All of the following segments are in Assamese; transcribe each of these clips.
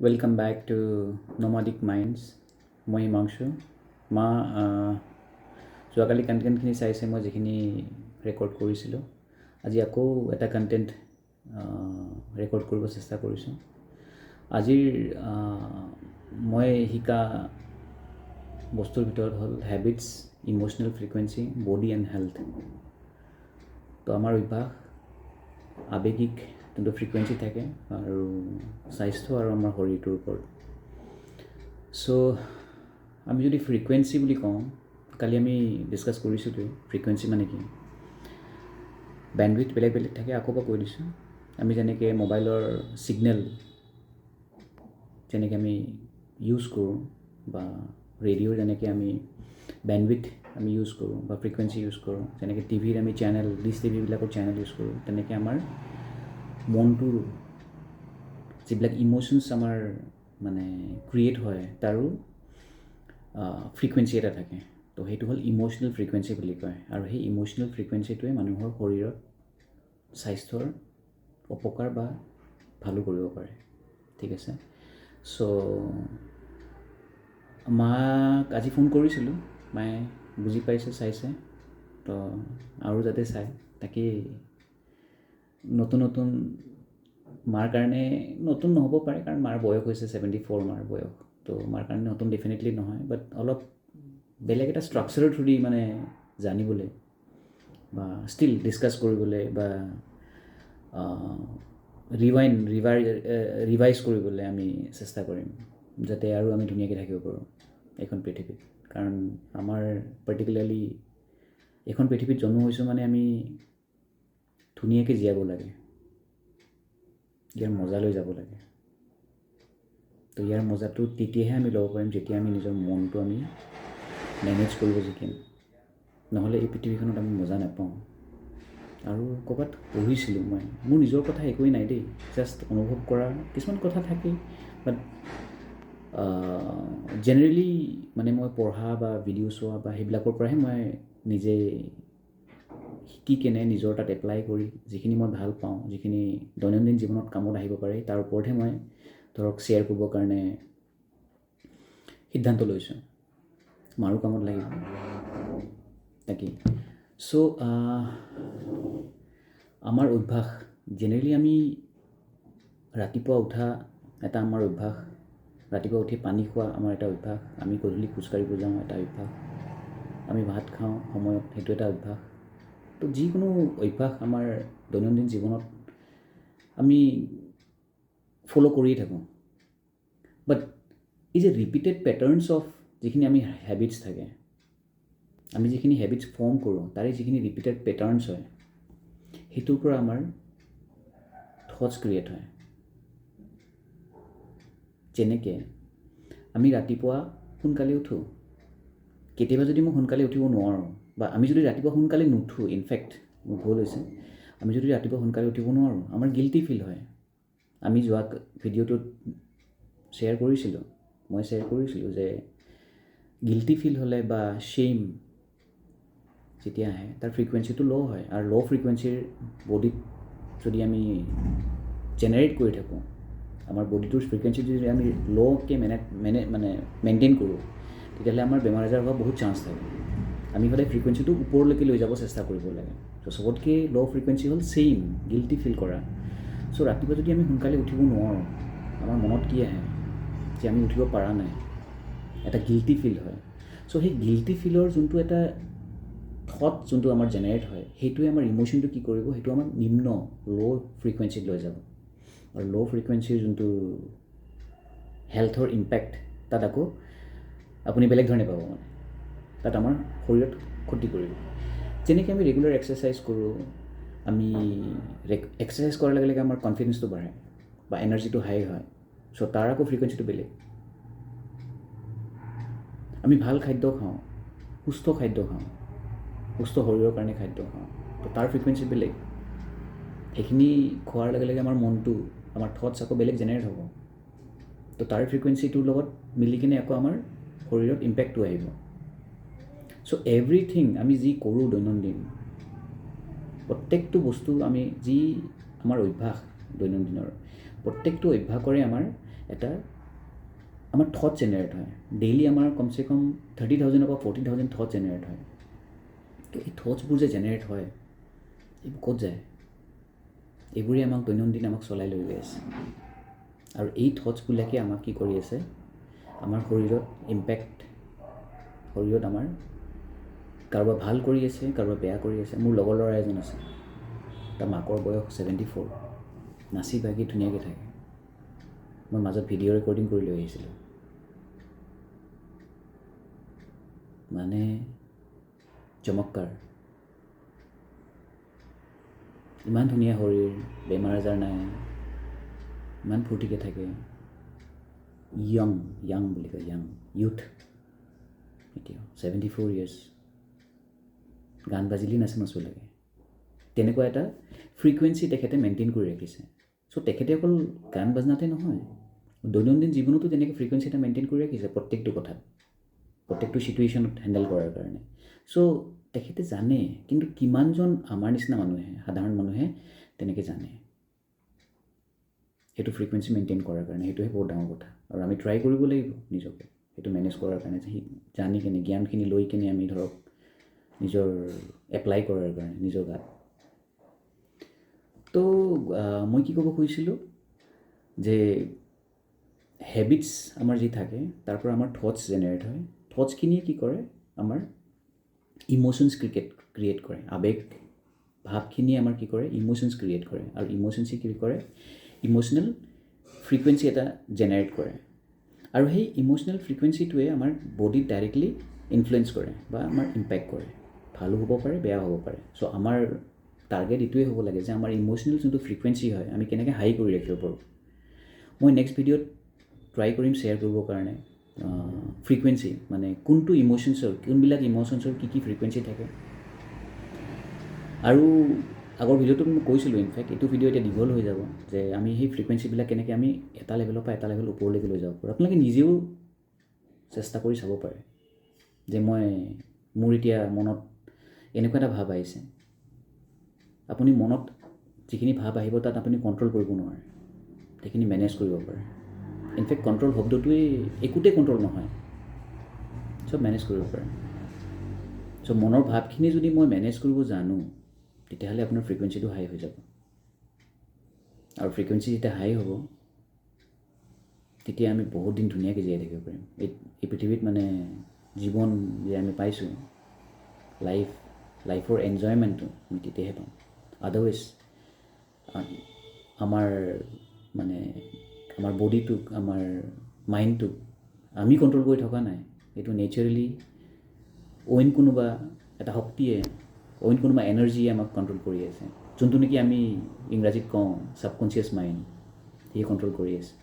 Welcome back to Nomadic Minds. মই হিমাংশু যোৱাকালি কণ্টেণ্টখিনি চাইছে মই যিখিনি ৰেকৰ্ড কৰিছিলোঁ আজি আকৌ এটা কণ্টেণ্ট ৰেকৰ্ড কৰিব চেষ্টা কৰিছোঁ। আজিৰ মই শিকা বস্তুৰ ভিতৰত হ'ল habits, emotional frequency, body and health. তো আমাৰ অভ্যাস আৱেগিক যোনটো ফ্ৰিকুৱেঞ্চি থাকে আৰু স্বাস্থ্য আৰু আমাৰ শৰীৰটোৰ ওপৰত। চ' আমি যদি ফ্ৰিকুৱেঞ্চি বুলি কওঁ, কালি আমি ডিছকাছ কৰিছোঁতো ফ্ৰিকুৱেঞ্চি মানে কি। বেণ্ডউইথ বেলেগ বেলেগ থাকে, আকৌ কৈ দিছোঁ। আমি যেনেকৈ মোবাইলৰ ছিগনেল যেনেকৈ আমি ইউজ কৰোঁ বা ৰেডিঅ'ৰ যেনেকৈ আমি বেণ্ডউইথ আমি ইউজ কৰোঁ বা ফ্ৰিকুৱেঞ্চি ইউজ কৰোঁ, যেনেকৈ টিভিৰ আমি চেনেল ডিছ টিভিবিলাকৰ চেনেল ইউজ কৰোঁ, তেনেকৈ আমাৰ মনটোৰ যিবিলাক ইম'শ্যনছ আমাৰ মানে ক্ৰিয়েট হয় তাৰো ফ্ৰিকুৱেঞ্চি এটা থাকে। তো সেইটো হ'ল ইম'চনেল ফ্ৰিকুৱেঞ্চি বুলি কয়। আৰু সেই ইম'চনেল ফ্ৰিকুৱেঞ্চিটোৱে মানুহৰ শৰীৰত স্বাস্থ্যৰ অপকাৰ বা ভালো কৰিব পাৰে। ঠিক আছে। চ' মাক আজি ফোন কৰিছিলোঁ, মায়ে বুজি পাইছে, চাইছে। তো আৰু যাতে চায়, তাকেই নতুন নতুন মাৰ কাৰণে নতুন নহ'ব পাৰে, কাৰণ মাৰ বয়স হৈছে 74, মাৰ বয়স। তো মাৰ কাৰণে নতুন ডেফিনেটলি নহয়, বাট অলপ বেলেগ এটা ষ্ট্ৰাকচাৰৰ থ্ৰু দি মানে জানিবলৈ বা ষ্টিল ডিছকাছ কৰিবলৈ বা ৰিভাইজ কৰিবলৈ আমি চেষ্টা কৰিম, যাতে আৰু আমি ধুনীয়াকৈ থাকিব পাৰোঁ এইখন পৃথিৱীত। কাৰণ আমাৰ পাৰ্টিকুলাৰলি এইখন পৃথিৱীত জন্ম হৈছোঁ মানে আমি ধুনীয়াকৈ জীয়াব লাগে, ইয়াৰ মজা লৈ যাব লাগে। তো ইয়াৰ মজাটো তেতিয়াহে আমি ল'ব পাৰিম যেতিয়া আমি নিজৰ মনটো আমি মেনেজ কৰিব শিকিম। নহ'লে এই পৃথিৱীখনত আমি মজা নাপাওঁ। আৰু ক'ৰবাত পঢ়িছিলোঁ মই, মোৰ নিজৰ কথা একোৱেই নাই দেই, জাষ্ট অনুভৱ কৰা কিছুমান কথা থাকেই। বাট জেনেৰেলি মানে মই পঢ়া বা ভিডিঅ' চোৱা বা সেইবিলাকৰ পৰাহে মই নিজে শিকি কেনে নিজৰ তাত এপ্লাই কৰি যিখিনি মই ভাল পাওঁ, যিখিনি দৈনন্দিন জীৱনত কামত আহিব পাৰে, তাৰ ওপৰতহে মই ধৰক শ্বেয়াৰ কৰিবৰ কাৰণে সিদ্ধান্ত লৈছোঁ। মাৰো কামত লাগিব তাকেই। চ' আমাৰ অভ্যাস জেনেৰেলি আমি ৰাতিপুৱা উঠা এটা আমাৰ অভ্যাস, ৰাতিপুৱা উঠি পানী খোৱা আমাৰ এটা অভ্যাস, আমি গধূলি খোজকাঢ়িব যাওঁ এটা অভ্যাস, আমি ভাত খাওঁ সময়ত, সেইটো এটা অভ্যাস। তো যিকোনো অভ্যাস আমাৰ দৈনন্দিন জীৱনত আমি ফ'ল' কৰিয়ে থাকোঁ। বাট এই যে ৰিপিটেড পেটাৰ্ণছ অফ যিখিনি আমি হেবিটছ থাকে, আমি যিখিনি হেবিটছ ফৰ্ম কৰোঁ, তাৰে যিখিনি ৰিপিটেড পেটাৰ্ণছ হয়, সেইটোৰ পৰা আমাৰ থটছ ক্ৰিয়েট হয়। যেনেকৈ আমি ৰাতিপুৱা সোনকালে উঠোঁ, কেতিয়াবা যদি মই সোনকালে উঠিব নোৱাৰোঁ বা আমি যদি ৰাতিপুৱা সোনকালে নুঠোঁ, ইনফেক্ট মোৰ ভুল হৈছে, আমি যদি ৰাতিপুৱা সোনকালে উঠিব নোৱাৰোঁ, আমাৰ গিল্টি ফিল হয়। আমি যোৱা ভিডিঅ'টোত শ্বেয়াৰ কৰিছিলোঁ, মই শ্বেয়াৰ কৰিছিলোঁ যে গিল্টি ফিল হ'লে বা শ্বেম যেতিয়া আহে, তাৰ ফ্ৰিকুৱেঞ্চিটো ল' হয়। আৰু ল' ফ্ৰিকুৱেঞ্চিৰ বডিত যদি আমি জেনেৰেট কৰি থাকোঁ, আমাৰ বডিটোৰ ফ্ৰিকুৱেঞ্চিটো যদি আমি ল'কৈ মানে মেইনটেইন কৰোঁ, তেতিয়াহ'লে আমাৰ বেমাৰ আজাৰ হোৱা বহুত চান্স থাকে। আমি সদায় ফ্ৰিকুৱেঞ্চিটো ওপৰলৈকে লৈ যাব চেষ্টা কৰিব লাগে। ত' চবতকৈ ল' ফ্ৰিকুৱেঞ্চি হ'ল ছেইম, গিল্টি ফিল কৰা। চ' ৰাতিপুৱা যদি আমি সোনকালে উঠিব নোৱাৰোঁ, আমাৰ মনত কি আহে যে আমি উঠিব পৰা নাই, এটা গিল্টি ফিল হয়। চ' সেই গিল্টি ফিলৰ যোনটো এটা থট যোনটো আমাৰ জেনেৰেট হয়, সেইটোৱে আমাৰ ইম'শ্যনটো কি কৰিব, সেইটো আমাৰ নিম্ন ল' ফ্ৰিকুৱেঞ্চিত লৈ যাব। আৰু ল' ফ্ৰিকুৱেঞ্চিৰ যোনটো হেল্থৰ ইম্পেক্ট, তাত আকৌ আপুনি বেলেগ ধৰণে পাব। মানে তাত আমাৰ শৰীৰত ক্ষতি কৰিব। যেনেকৈ আমি ৰেগুলাৰ এক্সাৰচাইজ কৰোঁ, আমি এক্সাৰচাইজ কৰাৰ লগে লগে আমাৰ কনফিডেঞ্চটো বাঢ়ে বা এনাৰ্জিটো হাই হয়। চ' তাৰ আকৌ ফ্ৰিকুৱেঞ্চিটো বেলেগ। আমি ভাল খাদ্য খাওঁ, সুস্থ খাদ্য খাওঁ, সুস্থ শৰীৰৰ কাৰণে খাদ্য খাওঁ, তো তাৰ ফ্ৰিকুৱেঞ্চি বেলেগ। সেইখিনি খোৱাৰ লগে লগে আমাৰ মনটো, আমাৰ থটছ আকৌ বেলেগ জেনেৰেট হ'ব। তো তাৰ ফ্ৰিকুৱেঞ্চিটোৰ লগত মিলি কিনে আকৌ আমাৰ শৰীৰত ইম্পেক্টটো আহিব। চ' এভৰিথিং আমি যি কৰোঁ দৈনন্দিন, প্ৰত্যেকটো বস্তু আমি যি আমাৰ অভ্যাস দৈনন্দিনৰ, প্ৰত্যেকটো অভ্যাসৰে আমাৰ এটা আমাৰ থট জেনেৰেট হয় ডেইলি আমাৰ কমচে কম 30,000 বা 40,000 থট জেনেৰেট হয় তো এই থটছবোৰ যে জেনেৰেট হয় এইবোৰ ক'ত যায় এইবোৰে আমাক দৈনন্দিন আমাক চলাই লৈ গৈ আছে আৰু এই থটছবিলাকে আমাক কি কৰি আছে আমাৰ শৰীৰত ইম্পেক্ট শৰীৰত আমাৰ কাৰোবাৰ ভাল কৰি আছে কাৰোবাৰ বেয়া কৰি আছে মোৰ লগৰ ল'ৰা এজন আছে তাৰ মাকৰ বয়স 74 নাচি বাগি ধুনীয়াকৈ থাকে মই মাজত ভিডিঅ' ৰেকৰ্ডিং কৰি লৈ আহিছিলোঁ মানে চমৎকাৰ ইমান ধুনীয়া শৰীৰ বেমাৰ আজাৰ নাই ইমান ফূৰ্তিকৈ থাকে য়াং বুলি কয় ইউথ এতিয়া 74 years গান বাজিলি নাচি নাচো লাগে তেনেকুৱা এটা ফ্ৰিকুৱেঞ্চি তেখেতে মেইনটেইন কৰি ৰাখিছে চ' তেখেতে অকল গান বাজনাতে নহয় দৈনন্দিন জীৱনতো তেনেকৈ ফ্ৰিকুৱেঞ্চি এটা মেইনটেইন কৰি ৰাখিছে প্ৰত্যেকটো কথাত প্ৰত্যেকটো ছিটুৱেশ্যনত হেণ্ডেল কৰাৰ কাৰণে চ' তেখেতে জানে কিন্তু কিমানজন আমাৰ নিচিনা মানুহে সাধাৰণ মানুহে তেনেকৈ জানে সেইটো ফ্ৰিকুৱেঞ্চি মেইনটেইন কৰাৰ কাৰণে সেইটোহে বহুত ডাঙৰ কথা আৰু আমি ট্ৰাই কৰিব লাগিব নিজকে সেইটো মেনেজ কৰাৰ কাৰণে জানি কিনে জ্ঞানখিনি লৈ কিনে আমি ধৰক নিজৰ এপ্লাই কৰাৰ কাৰণে নিজৰ গাত তো মই কি ক'ব খুজিছিলোঁ যে হেবিটছ আমাৰ যি থাকে তাৰ পৰা আমাৰ থটছ জেনেৰেট হয় থটছখিনিয়ে কি কৰে আমাৰ ইম'শ্যনছ ক্ৰিয়েট কৰে আৱেগ ভাৱখিনিয়ে আমাৰ কি কৰে ইম'শ্যনছ ক্ৰিয়েট কৰে আৰু ইম'শ্যনছে কি কৰে ইম'শ্যনেল ফ্ৰিকুৱেঞ্চি এটা জেনেৰেট কৰে আৰু সেই ইম'শ্যনেল ফ্ৰিকুৱেঞ্চিটোৱে আমাৰ বডিত ডাইৰেক্টলি ইনফ্লুৱেঞ্চ কৰে বা আমাৰ ইম্পেক্ট কৰে ভালো হ'ব পাৰে বেয়াও হ'ব পাৰে চ' আমাৰ টাৰ্গেট এইটোৱে হ'ব লাগে যে আমাৰ ইম'শ্যনেল যোনটো ফ্ৰিকুৱেঞ্চি হয় আমি কেনেকৈ হাই কৰি ৰাখিব পাৰোঁ মই নেক্সট ভিডিঅ'ত ট্ৰাই কৰিম শ্বেয়াৰ কৰিবৰ কাৰণে ফ্ৰিকুৱেঞ্চি মানে কোনটো ইম'শ্যনছৰ কোনবিলাক ইম'শ্যনছৰ কি ফ্ৰিকুৱেঞ্চি থাকে আৰু আগৰ ভিডিঅ'টোত মই কৈছিলোঁ ইনফেক্ট এইটো ভিডিঅ' এতিয়া দীঘল হৈ যাব যে আমি সেই ফ্ৰিকুৱেঞ্চিবিলাক কেনেকৈ আমি এটা লেভেলৰ পৰা এটা লেভেল ওপৰলৈকে লৈ যাব পাৰোঁ আপোনালোকে নিজেও চেষ্টা কৰি চাব পাৰে যে মোৰ এতিয়া মনত এনেকুৱা এটা ভাৱ আহিছে আপুনি মনত যিখিনি ভাৱ আহিব তাত আপুনি কণ্ট্ৰল কৰিব নোৱাৰে সেইখিনি মেনেজ কৰিব পাৰে ইনফেক্ট কণ্ট্ৰল শব্দটোৱেই একোতে কণ্ট্ৰল নহয় চব মেনেজ কৰিব পাৰে চ' মনৰ ভাৱখিনি যদি মই মেনেজ কৰিব জানো তেতিয়াহ'লে আপোনাৰ ফ্ৰিকুৱেঞ্চিটো হাই হৈ যাব আৰু ফ্ৰিকুৱেঞ্চি যেতিয়া হাই হ'ব তেতিয়া আমি বহুত দিন ধুনীয়াকৈ জীয়াই থাকিব পাৰিম এই পৃথিৱীত মানে জীৱন যে আমি পাইছোঁ লাইফৰ এনজয়মেণ্টটো আমি তেতিয়াহে পাম আদাৰৱাইজ আমাৰ বডিটোক আমাৰ মাইণ্ডটোক আমি কণ্ট্ৰল কৰি থকা নাই এইটো নেচাৰেলি অইন কোনোবা এটা শক্তিয়ে অইন কোনোবা এনাৰ্জিয়ে আমাক কণ্ট্ৰল কৰি আছে যোনটো নেকি আমি ইংৰাজীত কওঁ ছাবকনচিয়াছ মাইণ্ড সিয়ে কণ্ট্ৰল কৰি আছে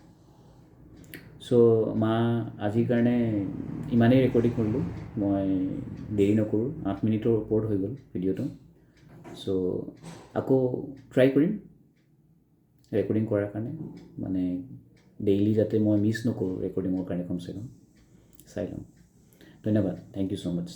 চ' আজিৰ কাৰণে ইমানেই ৰেকৰ্ডিং কৰিলোঁ মই দেৰি নকৰোঁ 8 মিনিটৰ ওপৰত হৈ গ'ল ভিডিঅ'টো চ' আকৌ ট্ৰাই কৰিম ৰেকৰ্ডিং কৰাৰ কাৰণে মানে ডেইলি যাতে মই মিছ নকৰোঁ ৰেকৰ্ডিঙৰ কাৰণে কমচে কম চাই ল'ম ধন্যবাদ থেংক ইউ ছ' মাছ